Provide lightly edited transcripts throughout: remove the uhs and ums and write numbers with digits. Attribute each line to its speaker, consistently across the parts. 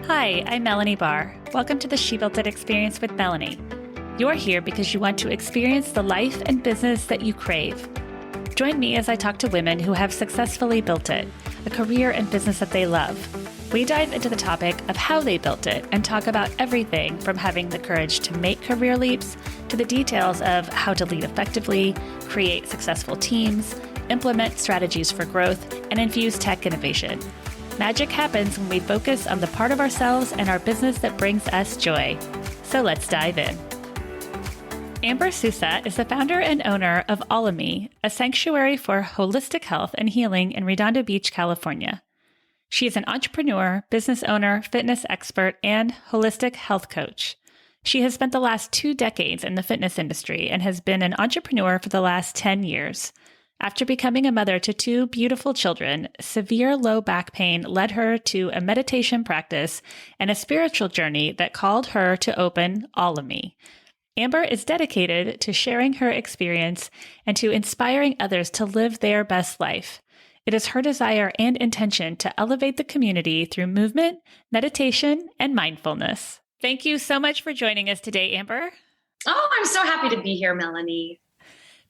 Speaker 1: Hi, I'm Melanie Barr. Welcome to the She Built It Experience with Melanie. You're here because you want to experience the life and business that you crave. Join me as I talk to women who have successfully built it, a career and business that they love. We dive into the topic of how they built it and talk about everything from having the courage to make career leaps to the details of how to lead effectively, create successful teams, implement strategies for growth, and infuse tech innovation. Magic happens when we focus on the part of ourselves and our business that brings us joy. So let's dive in. Amber Susa is the founder and owner of Allomi, a sanctuary for holistic health and healing in Redondo Beach, California. She is an entrepreneur, business owner, fitness expert, and holistic health coach. She has spent the last 2 decades in the fitness industry and has been an entrepreneur for the last 10 years. After becoming a mother to 2 beautiful children, severe low back pain led her to a meditation practice and a spiritual journey that called her to open Allomi. Amber is dedicated to sharing her experience and to inspiring others to live their best life. It is her desire and intention to elevate the community through movement, meditation, and mindfulness. Thank you so much for joining us today, Amber.
Speaker 2: Oh, I'm so happy to be here, Melanie.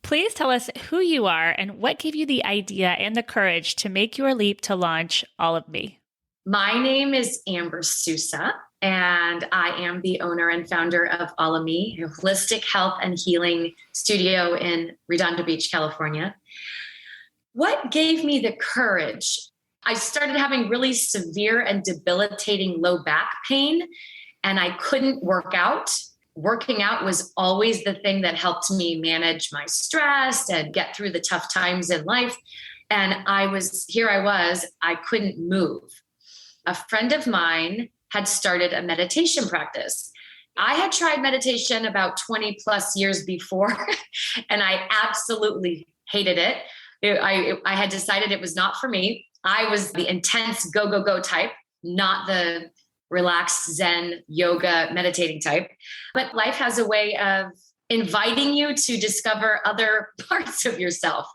Speaker 1: Please tell us who you are and what gave you the idea and the courage to make your leap to launch Allomi.
Speaker 2: My name is Amber Susa, and I am the owner and founder of Allomi, a holistic health and healing studio in Redondo Beach, California. What gave me the courage? I started having really severe and debilitating low back pain, and I couldn't work out. Working out was always the thing that helped me manage my stress and get through the tough times in life. And I couldn't move. A friend of mine had started a meditation practice. I had tried meditation about 20 plus years before, and I absolutely hated it. I had decided it was not for me. I was the intense go, go, go type, not the relaxed Zen yoga meditating type. But life has a way of inviting you to discover other parts of yourself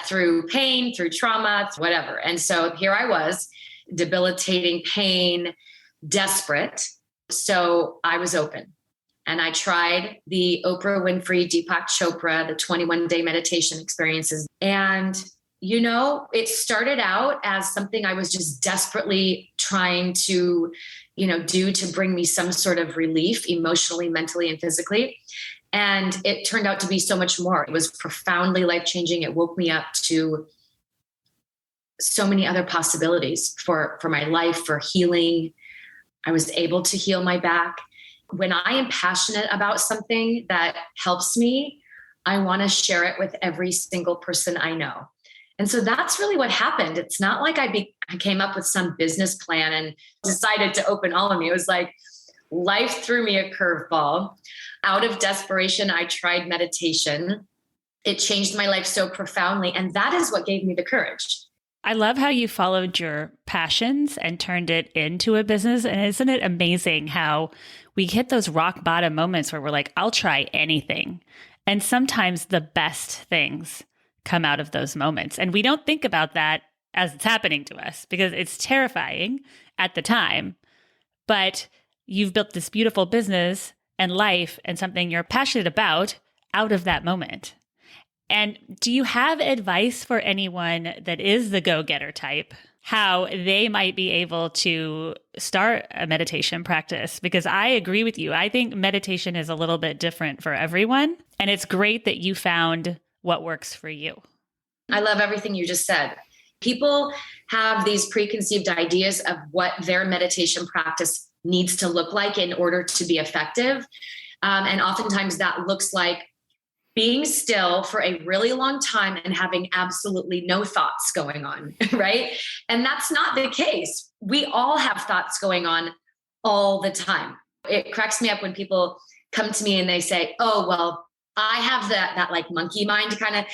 Speaker 2: through pain, through trauma, whatever. And so here I was, debilitating pain, desperate. So I was open. And I tried the Oprah Winfrey, Deepak Chopra, the 21-day meditation experiences. And it started out as something I was just desperately trying to, do to bring me some sort of relief emotionally, mentally, and physically. And it turned out to be so much more. It was profoundly life-changing. It woke me up to so many other possibilities for my life, for healing. I was able to heal my back. When I am passionate about something that helps me, I want to share it with every single person I know. And so that's really what happened. It's not like I came up with some business plan and decided to open Allomi. It was like life threw me a curveball. Out of desperation, I tried meditation. It changed my life so profoundly. And that is what gave me the courage.
Speaker 1: I love how you followed your passions and turned it into a business. And isn't it amazing how we hit those rock bottom moments where we're like, I'll try anything. And sometimes the best things come out of those moments. And we don't think about that as it's happening to us because it's terrifying at the time. But you've built this beautiful business and life and something you're passionate about out of that moment. And do you have advice for anyone that is the go-getter type, how they might be able to start a meditation practice? Because I agree with you. I think meditation is a little bit different for everyone. And it's great that you found what works for you.
Speaker 2: I love everything you just said. People have these preconceived ideas of what their meditation practice needs to look like in order to be effective. And oftentimes that looks like being still for a really long time and having absolutely no thoughts going on, right? And that's not the case. We all have thoughts going on all the time. It cracks me up when people come to me and they say, oh, well, I have that like monkey mind kind of,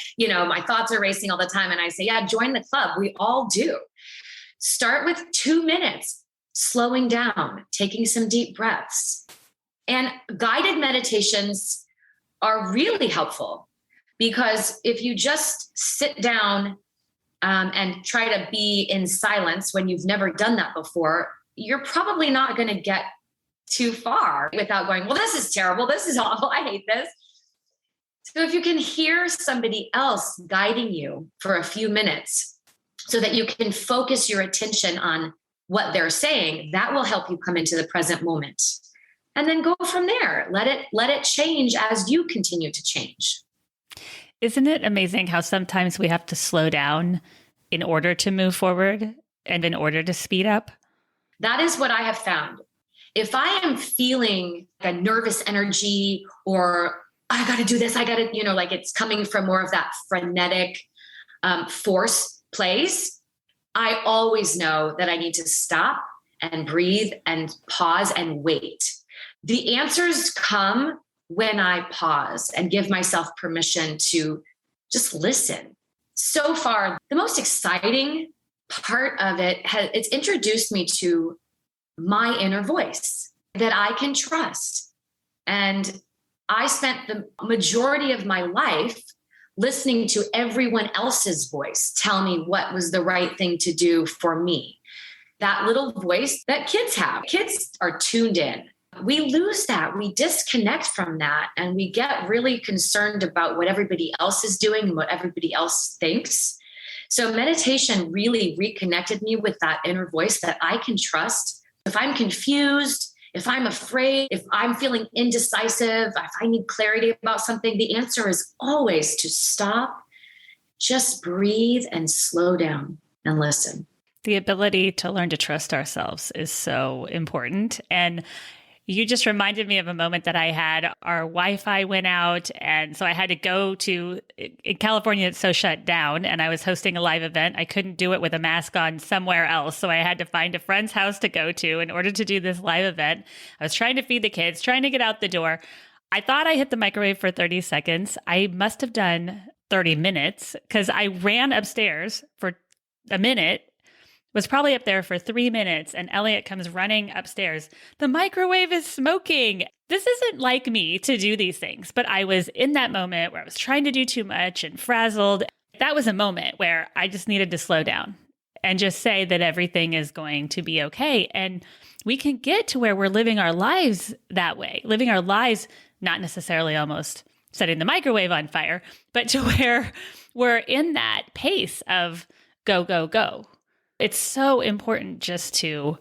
Speaker 2: my thoughts are racing all the time. And I say, yeah, join the club. We all do. Start with 2 minutes, slowing down, taking some deep breaths. And guided meditations are really helpful because if you just sit down and try to be in silence when you've never done that before, you're probably not going to get too far without going, well, this is terrible. This is awful. I hate this. So if you can hear somebody else guiding you for a few minutes so that you can focus your attention on what they're saying, that will help you come into the present moment. And then go from there. Let it change as you continue to change.
Speaker 1: Isn't it amazing how sometimes we have to slow down in order to move forward and in order to speed up?
Speaker 2: That is what I have found. If I am feeling a nervous energy or I got to do this, I got to, like it's coming from more of that frenetic force place, I always know that I need to stop and breathe and pause and wait. The answers come when I pause and give myself permission to just listen. So far, the most exciting part of it's introduced me to my inner voice that I can trust. And I spent the majority of my life listening to everyone else's voice tell me what was the right thing to do for me. That little voice that kids have. Kids are tuned in. We lose that. We disconnect from that. And we get really concerned about what everybody else is doing and what everybody else thinks. So meditation really reconnected me with that inner voice that I can trust. If I'm confused, if I'm afraid, if I'm feeling indecisive, if I need clarity about something, the answer is always to stop, just breathe and slow down and listen.
Speaker 1: The ability to learn to trust ourselves is so important. And you just reminded me of a moment that I had. Our Wi-Fi went out, and so I had to go to, in California, it's so shut down, and I was hosting a live event. I couldn't do it with a mask on somewhere else, so I had to find a friend's house to go to in order to do this live event. I was trying to feed the kids, trying to get out the door. I thought I hit the microwave for 30 seconds. I must have done 30 minutes because I ran upstairs for a minute, was probably up there for 3 minutes, and Elliot comes running upstairs. The microwave is smoking. This isn't like me to do these things, but I was in that moment where I was trying to do too much and frazzled. That was a moment where I just needed to slow down and just say that everything is going to be okay. And we can get to where we're living our lives that way, living our lives, not necessarily almost setting the microwave on fire, but to where we're in that pace of go, go, go. It's so important just to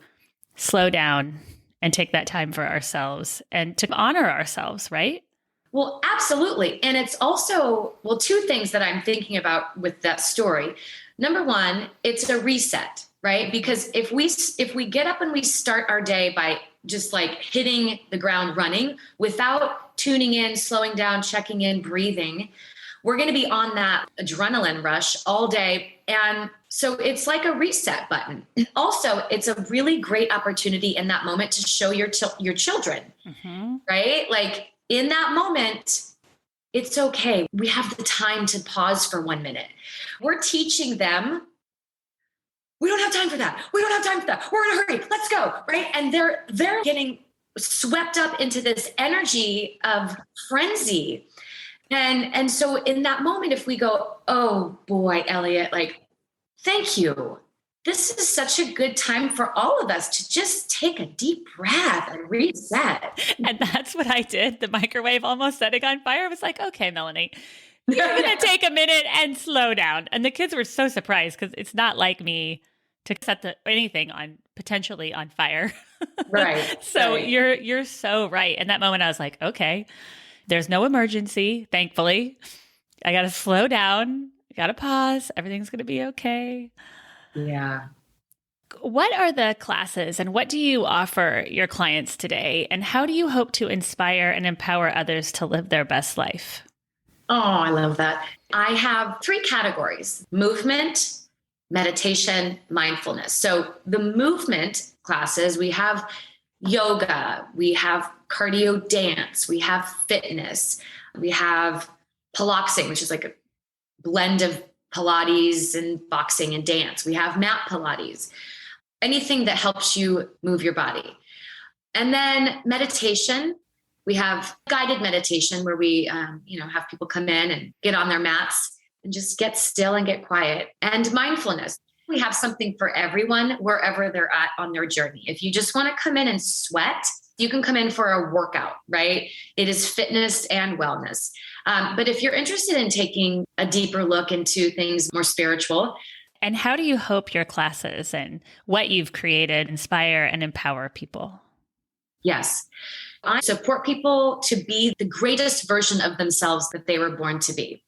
Speaker 1: slow down and take that time for ourselves and to honor ourselves, right?
Speaker 2: Well, absolutely. And it's also, two things that I'm thinking about with that story. Number one, it's a reset, right? Because if we get up and we start our day by just like hitting the ground running without tuning in, slowing down, checking in, breathing, we're going to be on that adrenaline rush all day. And so it's like a reset button. Also, it's a really great opportunity in that moment to show your children, right? Like in that moment, it's okay. We have the time to pause for 1 minute. We're teaching them, we don't have time for that. We don't have time for that. We're in a hurry. Let's go, right? And they're getting swept up into this energy of frenzy. And so in that moment, if we go, oh boy, Elliot, like, thank you. This is such a good time for all of us to just take a deep breath and reset.
Speaker 1: And that's what I did. The microwave almost setting on fire. I was like, okay, Melanie, you're going to take a minute and slow down. And the kids were so surprised because it's not like me to set anything on potentially on fire.
Speaker 2: Right.
Speaker 1: So
Speaker 2: right.
Speaker 1: You're so right. In that moment, I was like, okay, there's no emergency. Thankfully, I got to slow down. I got to pause. Everything's going to be okay.
Speaker 2: Yeah.
Speaker 1: What are the classes and what do you offer your clients today? And how do you hope to inspire and empower others to live their best life?
Speaker 2: Oh, I love that. I have 3 categories: movement, meditation, mindfulness. So the movement classes, we have yoga, we have cardio dance, we have fitness, we have piloxing, which is like a blend of Pilates and boxing and dance. We have mat Pilates, anything that helps you move your body. And then meditation, we have guided meditation where we, have people come in and get on their mats and just get still and get quiet. And mindfulness. We have something for everyone wherever they're at on their journey. If you just want to come in and sweat, you can come in for a workout, right? It is fitness and wellness. But if you're interested in taking a deeper look into things more spiritual.
Speaker 1: And how do you hope your classes and what you've created inspire and empower people?
Speaker 2: Yes. I support people to be the greatest version of themselves that they were born to be.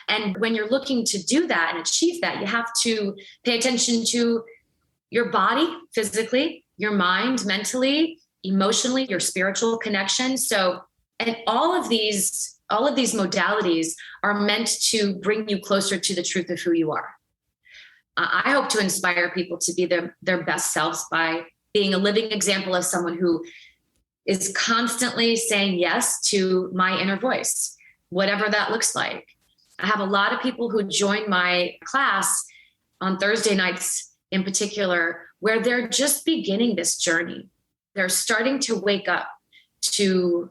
Speaker 2: And when you're looking to do that and achieve that, you have to pay attention to your body physically, your mind mentally, emotionally, your spiritual connection. So, and all of these modalities are meant to bring you closer to the truth of who you are. I hope to inspire people to be their best selves by being a living example of someone who is constantly saying yes to my inner voice, whatever that looks like. I have a lot of people who join my class on Thursday nights in particular, where they're just beginning this journey. They're starting to wake up to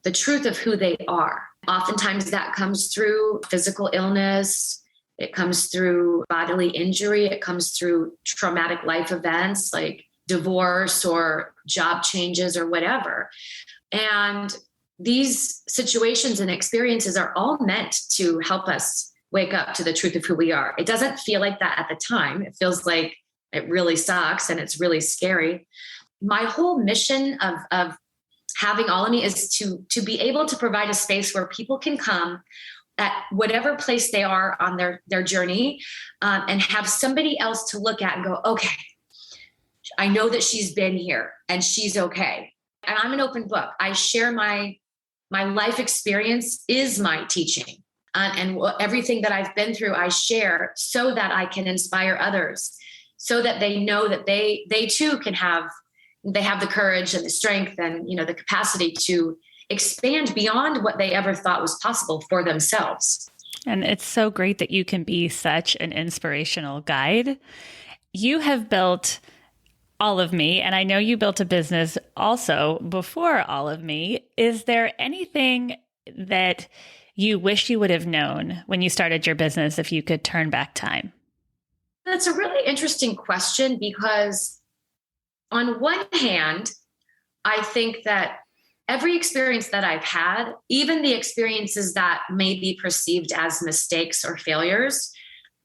Speaker 2: the truth of who they are. Oftentimes that comes through physical illness. It comes through bodily injury. It comes through traumatic life events like divorce or job changes or whatever. And these situations and experiences are all meant to help us wake up to the truth of who we are. It doesn't feel like that at the time. It feels like it really sucks and it's really scary. My whole mission of having Allomi is to be able to provide a space where people can come at whatever place they are on their journey, and have somebody else to look at and go, okay, I know that she's been here and she's okay. And I'm an open book. I share my life experience is my teaching. And everything that I've been through, I share so that I can inspire others, so that they know that they too have the courage and the strength and, the capacity to expand beyond what they ever thought was possible for themselves.
Speaker 1: And it's so great that you can be such an inspirational guide. You have built Allomi, and I know you built a business also before Allomi. Is there anything that you wish you would have known when you started your business if you could turn back time?
Speaker 2: That's a really interesting question, because on one hand, I think that every experience that I've had, even the experiences that may be perceived as mistakes or failures,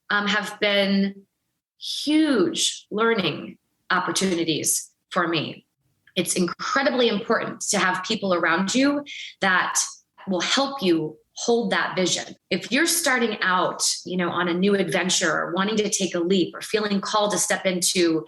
Speaker 2: have been huge learning opportunities for me. It's incredibly important to have people around you that will help you hold that vision. If you're starting out, on a new adventure or wanting to take a leap or feeling called to step into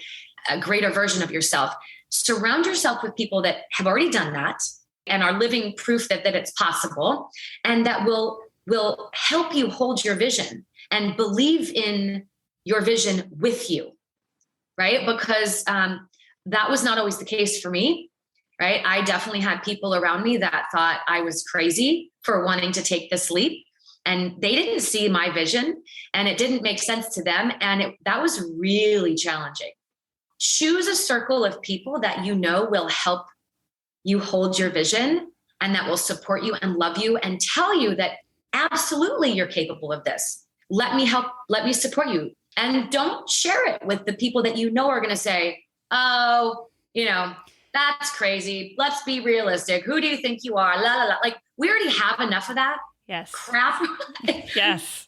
Speaker 2: a greater version of yourself, surround yourself with people that have already done that and are living proof that it's possible, and that will help you hold your vision and believe in your vision with you, right? Because that was not always the case for me, right? I definitely had people around me that thought I was crazy for wanting to take this leap, and they didn't see my vision and it didn't make sense to them. And that was really challenging. Choose a circle of people that will help you hold your vision and that will support you and love you and tell you that absolutely you're capable of this. Let me support you. And don't share it with the people that are going to say, oh, that's crazy. Let's be realistic. Who do you think you are? La, la, la. Like, we already have enough of that.
Speaker 1: Yes.
Speaker 2: Crap.
Speaker 1: Yes.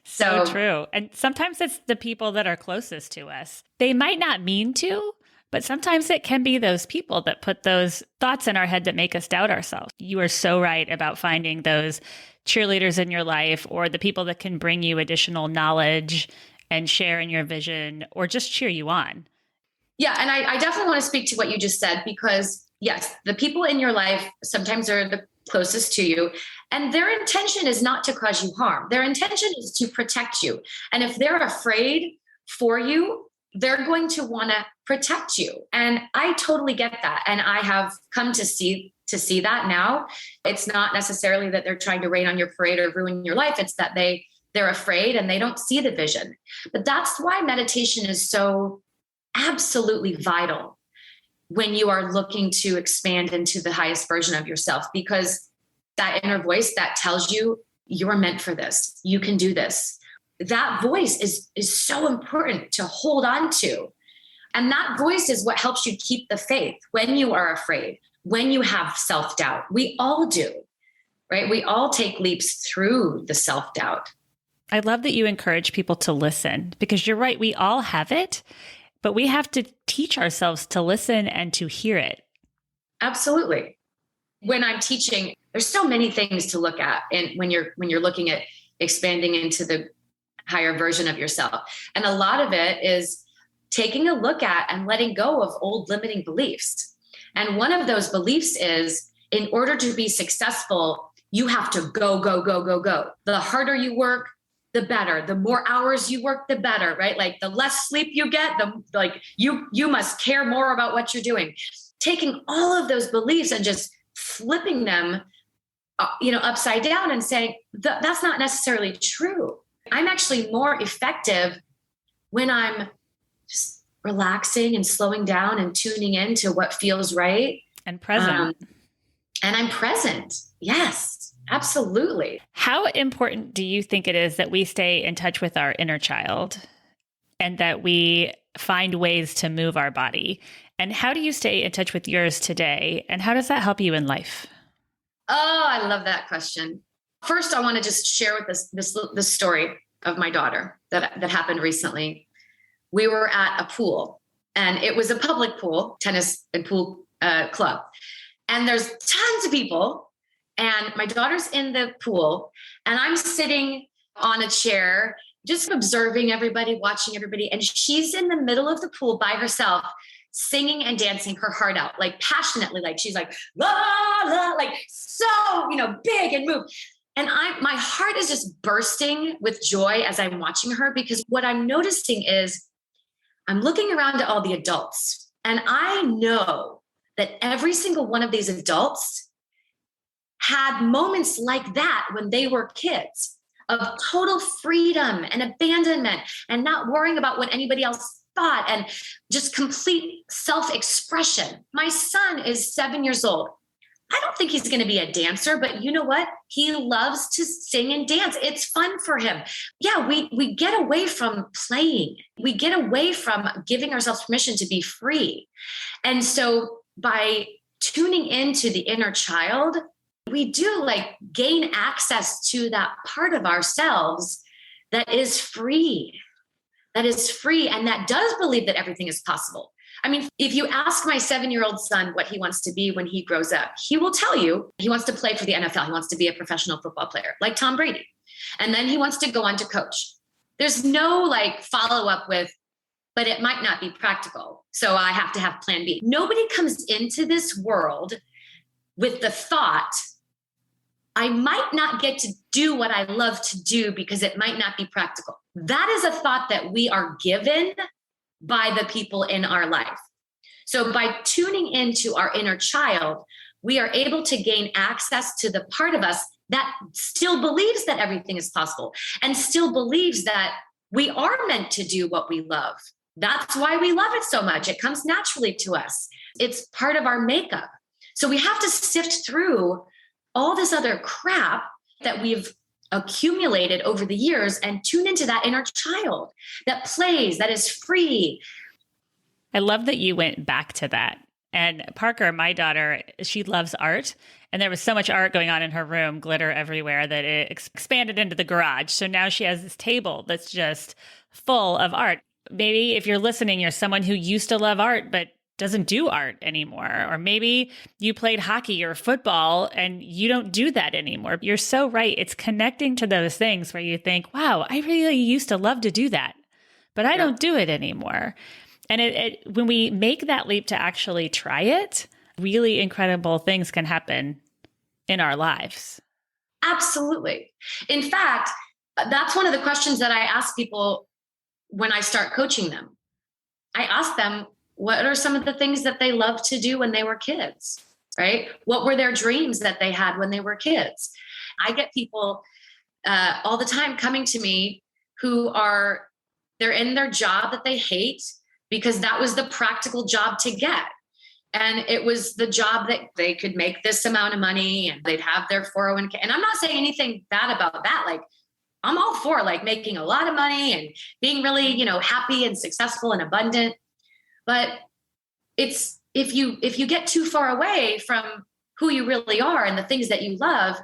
Speaker 2: So
Speaker 1: true. And sometimes it's the people that are closest to us. They might not mean to, but sometimes it can be those people that put those thoughts in our head that make us doubt ourselves. You are so right about finding those cheerleaders in your life, or the people that can bring you additional knowledge and share in your vision, or just cheer you on.
Speaker 2: Yeah. And I definitely want to speak to what you just said, because yes, the people in your life sometimes are the closest to you, and their intention is not to cause you harm. Their intention is to protect you. And if they're afraid for you, they're going to want to protect you. And I totally get that. And I have come to see that now. It's not necessarily that they're trying to rain on your parade or ruin your life. It's that they're afraid and they don't see the vision. But that's why meditation is so absolutely vital when you are looking to expand into the highest version of yourself, because that inner voice that tells you you're meant for this, you can do this. that voice is so important to hold on to. And that voice is what helps you keep the faith when you are afraid, when you have self-doubt. We all do, right? We all take leaps through the self-doubt.
Speaker 1: I love that you encourage people to listen, because you're right. We all have it, but we have to teach ourselves to listen and to hear it.
Speaker 2: Absolutely. When I'm teaching, there's so many things to look at. And when you're looking at expanding into the higher version of yourself. And a lot of it is taking a look at and letting go of old limiting beliefs. And one of those beliefs is, in order to be successful, you have to go, go, go, go, go. The harder you work, the better. The more hours you work, the better, right? Like the less sleep you get, you must care more about what you're doing. Taking all of those beliefs and just flipping them, upside down and saying, that's not necessarily true. I'm actually more effective when I'm just relaxing and slowing down and tuning into what feels right.
Speaker 1: And present.
Speaker 2: And I'm present. Yes, absolutely.
Speaker 1: How important do you think it is that we stay in touch with our inner child and that we find ways to move our body? And how do you stay in touch with yours today? And how does that help you in life?
Speaker 2: Oh, I love that question. First, I want to just share with this story of my daughter that happened recently. We were at a pool, and it was a public pool, tennis and pool club. And there's tons of people, and my daughter's in the pool, and I'm sitting on a chair, just observing everybody, watching everybody. And she's in the middle of the pool by herself, singing and dancing her heart out, like passionately, like she's like, la, la, like so, big and moved. And my heart is just bursting with joy as I'm watching her, because what I'm noticing is I'm looking around at all the adults, and I know that every single one of these adults had moments like that when they were kids, of total freedom and abandonment and not worrying about what anybody else thought, and just complete self-expression. My son is 7 years old. I don't think he's going to be a dancer, but you know what? He loves to sing and dance. It's fun for him. Yeah, we get away from playing. We get away from giving ourselves permission to be free. And so by tuning into the inner child, we do gain access to that part of ourselves that is free, and that does believe that everything is possible. I mean, if you ask my 7-year-old son what he wants to be when he grows up, he will tell you he wants to play for the NFL. He wants to be a professional football player like Tom Brady. And then he wants to go on to coach. There's no follow up with, but it might not be practical, so I have to have plan B. Nobody comes into this world with the thought, I might not get to do what I love to do because it might not be practical. That is a thought that we are given by the people in our life. So by tuning into our inner child, we are able to gain access to the part of us that still believes that everything is possible and still believes that we are meant to do what we love. That's why we love it so much. It comes naturally to us. It's part of our makeup. So we have to sift through all this other crap that we've accumulated over the years and tune into that inner child that plays, that is free.
Speaker 1: I love that you went back to that. And Parker, my daughter, she loves art. And there was so much art going on in her room, glitter everywhere, that it expanded into the garage. So now she has this table that's just full of art. Maybe if you're listening, you're someone who used to love art, but doesn't do art anymore. Or maybe you played hockey or football and you don't do that anymore. You're so right. It's connecting to those things where you think, wow, I really used to love to do that, but I don't do it anymore. And when we make that leap to actually try it, really incredible things can happen in our lives.
Speaker 2: Absolutely. In fact, that's one of the questions that I ask people when I start coaching them. I ask them, what are some of the things that they loved to do when they were kids, right? What were their dreams that they had when they were kids? I get people all the time coming to me who they're in their job that they hate because that was the practical job to get. And it was the job that they could make this amount of money and they'd have their 401k. And I'm not saying anything bad about that. I'm all for like making a lot of money and being really, happy and successful and abundant. But it's if you get too far away from who you really are and the things that you love,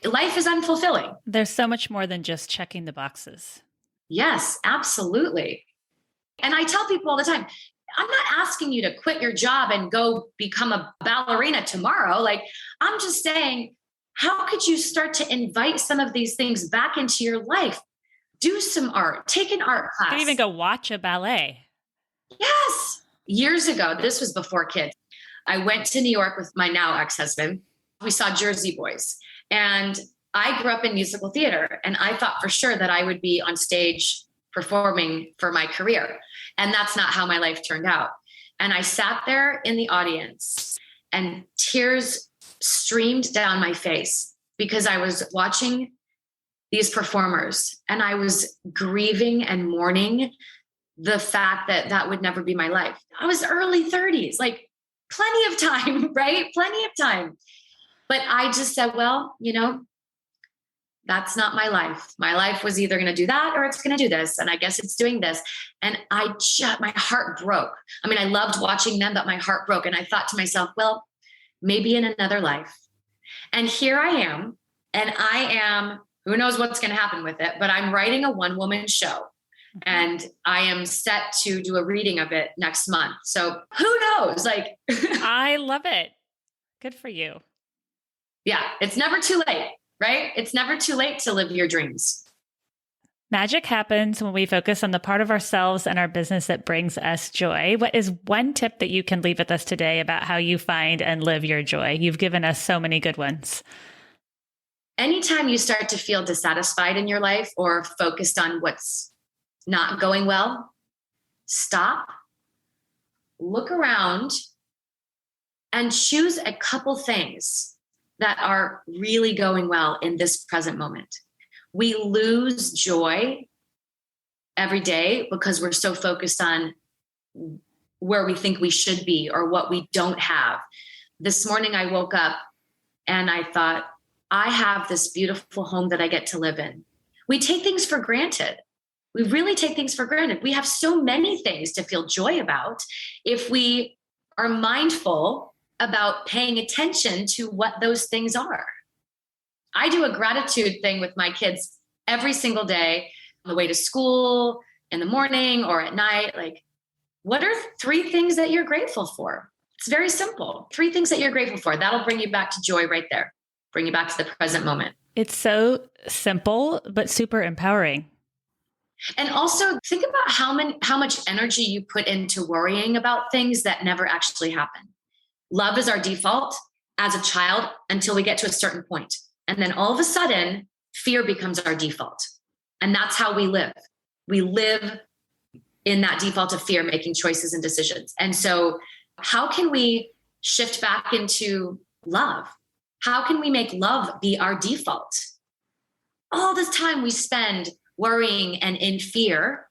Speaker 2: life is unfulfilling.
Speaker 1: There's so much more than just checking the boxes.
Speaker 2: Yes, absolutely. And I tell people all the time, I'm not asking you to quit your job and go become a ballerina tomorrow. Like, I'm just saying, how could you start to invite some of these things back into your life? Do some art, take an art class.
Speaker 1: You can even go watch a ballet.
Speaker 2: Yes. Years ago, this was before kids. I went to New York with my now ex-husband. We saw Jersey Boys. And I grew up in musical theater, and I thought for sure that I would be on stage performing for my career. And that's not how my life turned out. And I sat there in the audience and tears streamed down my face because I was watching these performers and I was grieving and mourning the fact that that would never be my life. I was early 30s, like plenty of time, right? Plenty of time. But I just said, well, that's not my life. My life was either going to do that or it's going to do this. And I guess it's doing this. And my heart broke. I mean, I loved watching them, but my heart broke. And I thought to myself, well, maybe in another life. And here I am. And who knows what's going to happen with it, but I'm writing a one-woman show. And I am set to do a reading of it next month. So who knows? Like,
Speaker 1: I love it. Good for you.
Speaker 2: Yeah, it's never too late, right? It's never too late to live your dreams.
Speaker 1: Magic happens when we focus on the part of ourselves and our business that brings us joy. What is one tip that you can leave with us today about how you find and live your joy? You've given us so many good ones.
Speaker 2: Anytime you start to feel dissatisfied in your life or focused on what's not going well, stop, look around, and choose a couple things that are really going well in this present moment. We lose joy every day because we're so focused on where we think we should be or what we don't have. This morning I woke up and I thought, I have this beautiful home that I get to live in. We take things for granted. We really take things for granted. We have so many things to feel joy about if we are mindful about paying attention to what those things are. I do a gratitude thing with my kids every single day on the way to school, in the morning or at night. Like, what are 3 things that you're grateful for? It's very simple. 3 things that you're grateful for. That'll bring you back to joy right there. Bring you back to the present moment.
Speaker 1: It's so simple, but super empowering.
Speaker 2: And also think about how much energy you put into worrying about things that never actually happen. Love is our default as a child until we get to a certain point. And then all of a sudden, fear becomes our default. And that's how we live. We live in that default of fear, making choices and decisions. And so how can we shift back into love? How can we make love be our default? All this time we spend worrying and in fear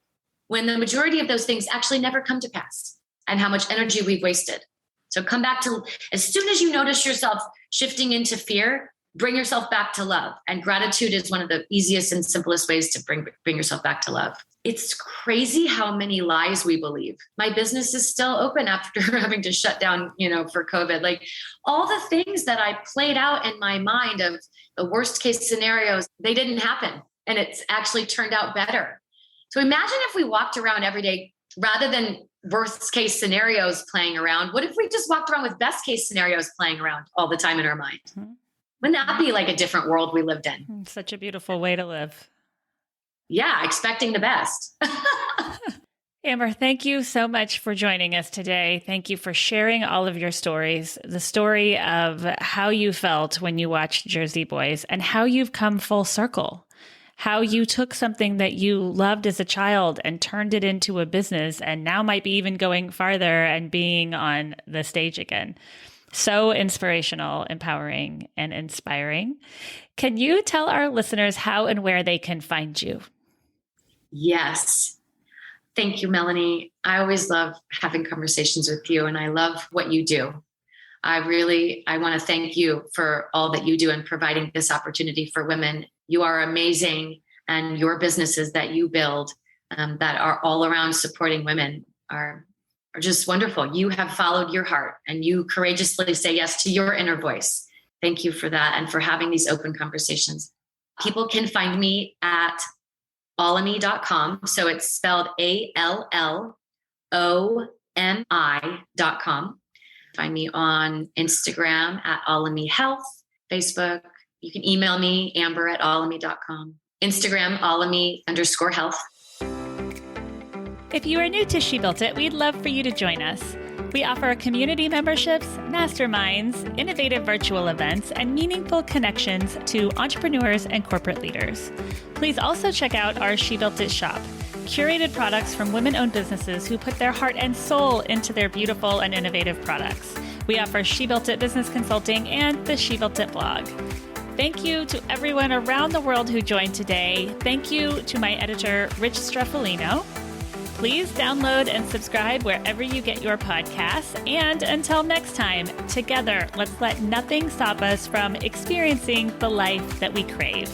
Speaker 2: when the majority of those things actually never come to pass, and how much energy we've wasted. So come back to, as soon as you notice yourself shifting into fear, bring yourself back to love. And gratitude is one of the easiest and simplest ways to bring yourself back to love. It's crazy how many lies we believe. My business is still open after having to shut down, for COVID. Like, all the things that I played out in my mind of the worst case scenarios, they didn't happen. And it's actually turned out better. So imagine if we walked around every day, rather than worst case scenarios playing around, what if we just walked around with best case scenarios playing around all the time in our mind? Mm-hmm. Wouldn't that be like a different world we lived in?
Speaker 1: Such a beautiful way to live.
Speaker 2: Yeah, expecting the best.
Speaker 1: Amber, thank you so much for joining us today. Thank you for sharing all of your stories, the story of how you felt when you watched Jersey Boys and how you've come full circle. How you took something that you loved as a child and turned it into a business and now might be even going farther and being on the stage again. So inspirational, empowering, and inspiring. Can you tell our listeners how and where they can find you?
Speaker 2: Yes. Thank you, Melanie. I always love having conversations with you, and I love what you do. I want to thank you for all that you do and providing this opportunity for women You are amazing. And your businesses that you build that are all around supporting women are just wonderful. You have followed your heart and you courageously say yes to your inner voice. Thank you for that and for having these open conversations. People can find me at allomi.com. So it's spelled ALLOMI.com. Find me on Instagram at Allomi Health, Facebook. You can email me, amber@allomi.com. Instagram, Allomi_health.
Speaker 1: If you are new to She Built It, we'd love for you to join us. We offer community memberships, masterminds, innovative virtual events, and meaningful connections to entrepreneurs and corporate leaders. Please also check out our She Built It shop, curated products from women-owned businesses who put their heart and soul into their beautiful and innovative products. We offer She Built It business consulting and the She Built It blog. Thank you to everyone around the world who joined today. Thank you to my editor, Rich Streffolino. Please download and subscribe wherever you get your podcasts. And until next time, together, let's let nothing stop us from experiencing the life that we crave.